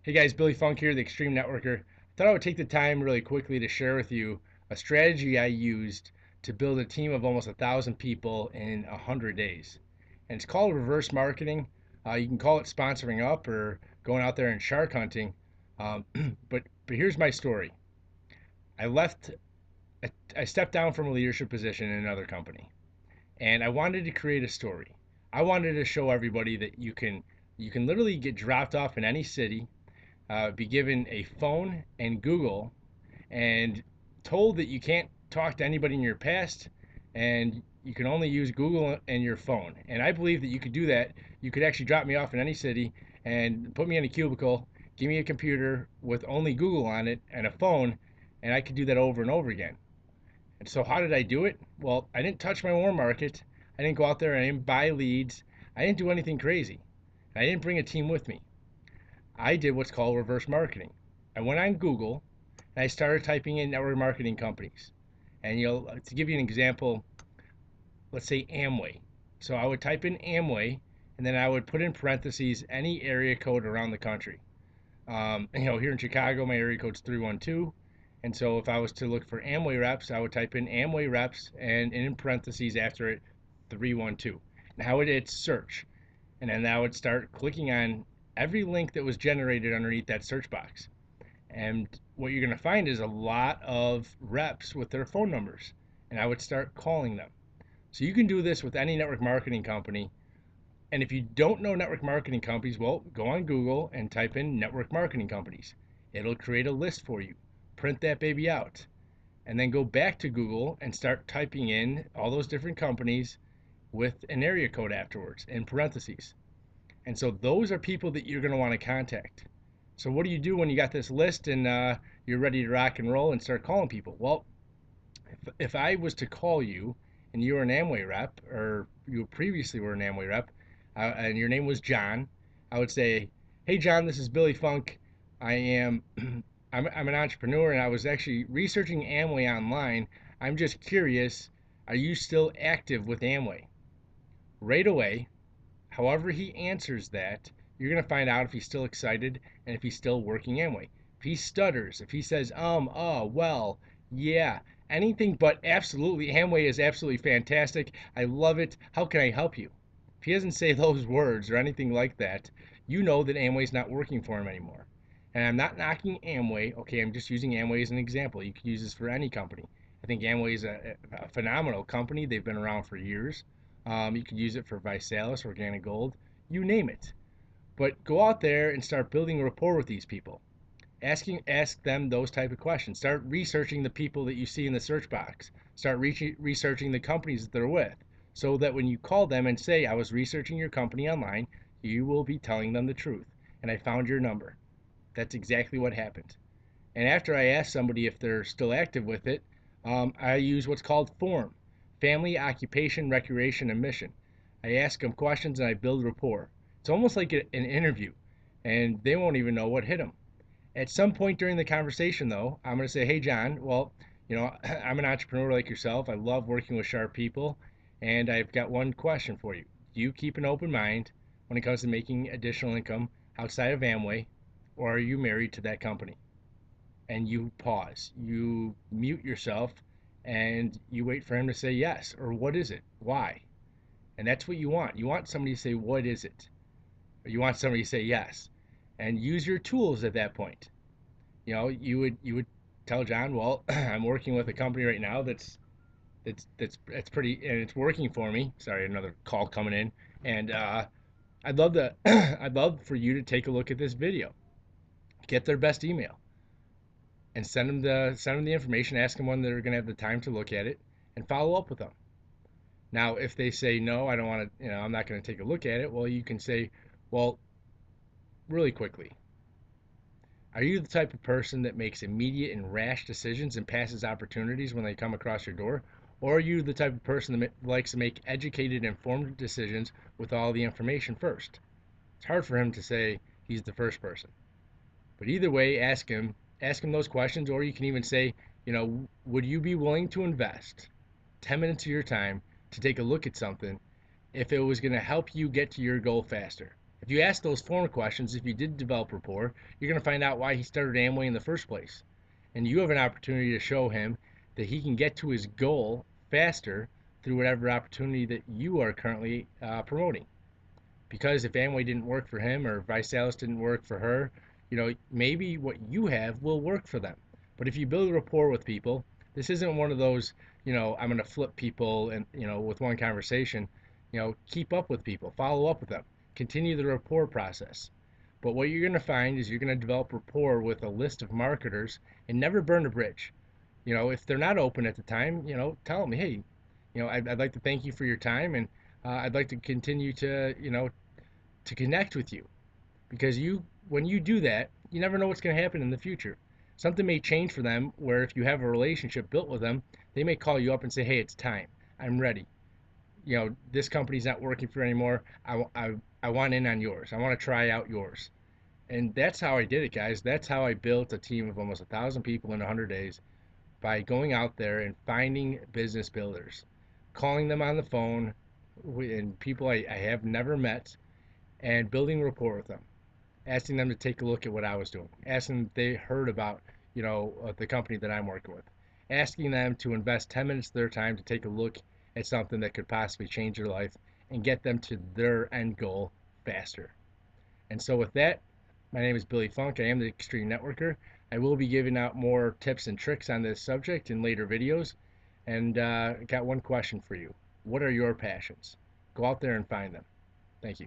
Hey guys, Billy Funk here, the Extreme Networker. Thought I would take the time really quickly to share with you a strategy I used to build a team of almost 1,000 people in 100 days. And it's called reverse marketing. You can call it sponsoring up or going out there and shark hunting. Um, but here's my story. I left. I stepped down from a leadership position in another company, and I wanted to create a story. I wanted to show everybody that you can literally get dropped off in any city, be given a phone and Google, and told that you can't talk to anybody in your past, and you can only use Google and your phone. And I believe that you could do that. You could actually drop me off in any city and put me in a cubicle, give me a computer with only Google on it and a phone, and I could do that over and over again. And so, how did I do it? Well, I didn't touch my warm market. I didn't go out there and I didn't buy leads. I didn't do anything crazy. I didn't bring a team with me. I did what's called reverse marketing. I went on Google and I started typing in network marketing companies. And to give you an example, let's say Amway. So I would type in Amway, and then I would put in parentheses any area code around the country. Here in Chicago, my area code's 312. And so if I was to look for Amway reps, I would type in Amway reps and in parentheses after it 312. Now it's search. And then I would start clicking on every link that was generated underneath that search box. And what you're going to find is a lot of reps with their phone numbers. And I would start calling them. So you can do this with any network marketing company. And if you don't know network marketing companies, well, go on Google and type in network marketing companies. It'll create a list for you. Print that baby out. And then go back to Google and start typing in all those different companies with an area code afterwards in parentheses. And so those are people that you're going to want to contact. So what do you do when you got this list and you're ready to rock and roll and start calling people? Well, if I was to call you and you were an Amway rep, or you previously were an Amway rep, and your name was John, I would say, "Hey John, this is Billy Funk. I am I'm an entrepreneur and I was actually researching Amway online. I'm just curious, are you still active with Amway?" Right away, however he answers that, you're going to find out if he's still excited and if he's still working Amway. If he stutters, if he says, well, yeah, anything but absolutely, Amway is absolutely fantastic. I love it. How can I help you? If he doesn't say those words or anything like that, you know that Amway's not working for him anymore. And I'm not knocking Amway. Okay, I'm just using Amway as an example. You could use this for any company. I think Amway is a phenomenal company. They've been around for years. You could use it for Visalis, Organic Gold, you name it. But go out there and start building a rapport with these people. Ask them those type of questions. Start researching the people that you see in the search box. Start researching the companies that they're with, so that when you call them and say, "I was researching your company online," you will be telling them the truth. And I found your number. That's exactly what happened. And after I ask somebody if they're still active with it, I use what's called FORM, Family, Occupation, Recreation, and Mission. I ask them questions and I build rapport. It's almost like an interview, and they won't even know what hit them. At some point during the conversation, though, I'm going to say, "Hey, John, well, I'm an entrepreneur like yourself. I love working with sharp people, and I've got one question for you. Do you keep an open mind when it comes to making additional income outside of Amway, or are you married to that company?" And you pause, you mute yourself, and you wait for him to say yes, or what is it? Why? And that's what you want. You want somebody to say, "What is it?" Or you want somebody to say yes. And use your tools at that point. You would tell John, "Well, I'm working with a company right now that's pretty, and it's working for me." Sorry, another call coming in. And I'd love to I'd love for you to take a look at this video. Get their best email and send them the information. Ask them when they're going to have the time to look at it, and follow up with them. Now, if they say no, I don't want to, I'm not going to take a look at it. Well, you can say, "Well, really quickly, are you the type of person that makes immediate and rash decisions and passes opportunities when they come across your door? Or are you the type of person that likes to make educated, informed decisions with all the information first?" It's hard for him to say he's the first person. But either way, ask him those questions, or you can even say, "Would you be willing to invest 10 minutes of your time to take a look at something if it was going to help you get to your goal faster?" If you ask those form questions, if you did develop rapport, you're going to find out why he started Amway in the first place. And you have an opportunity to show him that he can get to his goal faster through whatever opportunity that you are currently promoting. Because if Amway didn't work for him or Visalis didn't work for her, maybe what you have will work for them. But if you build a rapport with people, this isn't one of those, I'm going to flip people and, with one conversation. Keep up with people, follow up with them, continue the rapport process. But what you're going to find is you're going to develop rapport with a list of marketers and never burn a bridge. If they're not open at the time, tell them, hey, I'd like to thank you for your time, and I'd like to continue to connect with you, because when you do that, you never know what's going to happen in the future. Something may change for them, where if you have a relationship built with them, they may call you up and say, hey, it's time. I'm ready. This company's not working for anymore. I want in on yours. I want to try out yours. And that's how I did it, guys. That's how I built a team of almost 1,000 people in 100 days, by going out there and finding business builders, calling them on the phone, and people I have never met, and building rapport with them, asking them to take a look at what I was doing, asking them if they heard about, the company that I'm working with, asking them to invest 10 minutes of their time to take a look at something that could possibly change their life and get them to their end goal faster. And so with that, my name is Billy Funk. I am the Extreme Networker. I will be giving out more tips and tricks on this subject in later videos. And got one question for you. What are your passions? Go out there and find them. Thank you.